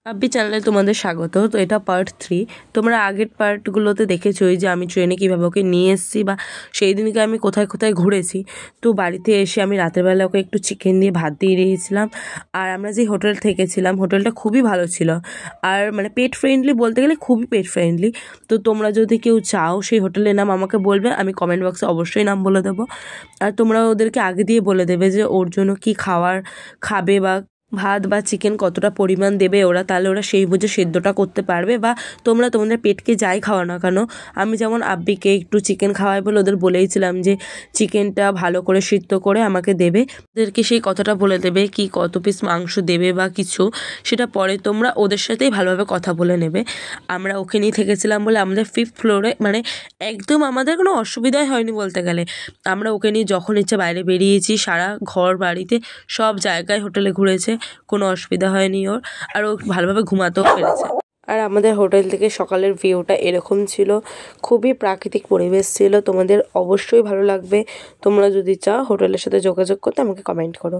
আব্বি চ্যানেলে তোমাদের স্বাগত। তো এটা পার্ট 3। তোমরা আগের পার্টগুলোতে দেখেছোই যে আমি ট্রেনে কীভাবে ওকে নিয়ে এসেছি বা সেই দিনকে আমি কোথায় কোথায় ঘুরেছি। তো বাড়িতে এসে আমি রাতের বেলা ওকে একটু চিকেন দিয়ে ভাত দিয়ে দিয়েছিলাম। আর আমরা যে হোটেল থেকেছিলাম হোটেলটা খুবই ভালো ছিল, আর মানে পেট ফ্রেন্ডলি, বলতে গেলে খুবই পেট ফ্রেন্ডলি। তো তোমরা যদি কেউ চাও সেই হোটেলের নাম আমাকে বলবে, আমি কমেন্ট বক্সে অবশ্যই নাম বলে দেবো। আর তোমরা ওদেরকে আগে দিয়ে বলে দেবে যে ওর জন্য কী খাবে বা ভাত বা চিকেন কতটা পরিমাণ দেবে ওরা, তাহলে ওরা সেই বুঝে সেদ্ধটা করতে পারবে। বা তোমরা তোমাদের পেটকে যাই খাওয়া না কেন, আমি যেমন আব্বিকে একটু চিকেন খাওয়াই বলে ওদের বলেইছিলাম যে চিকেনটা ভালো করে সিদ্ধ করে আমাকে দেবে। ওদেরকে সেই কথাটা বলে দেবে কি কত পিস মাংস দেবে বা কিছু, সেটা পরে তোমরা ওদের সাথেই ভালোভাবে কথা বলে নেবে। আমরা ওখানেই থেকেছিলাম বলে আমাদের 5th ফ্লোরে, মানে একদম আমাদের কোনো অসুবিধাই হয়নি বলতে গেলে। আমরা ওকে নিয়ে যখন ইচ্ছে বাইরে বেরিয়েছি, সারা ঘর বাড়িতে সব জায়গায় হোটেলে ঘুরেছে, কোনো অসুবিধা হয়নি ওর। আর ও ভালোভাবে ঘুমাতেও পেরেছে। আর আমাদের হোটেল থেকে সকালের ভিউটা এরকম ছিল, খুবই প্রাকৃতিক পরিবেশ ছিল। তোমাদের অবশ্যই ভালো লাগবে। তোমরা যদি চাও হোটেলের সাথে যোগাযোগ করতে আমাকে কমেন্ট করো।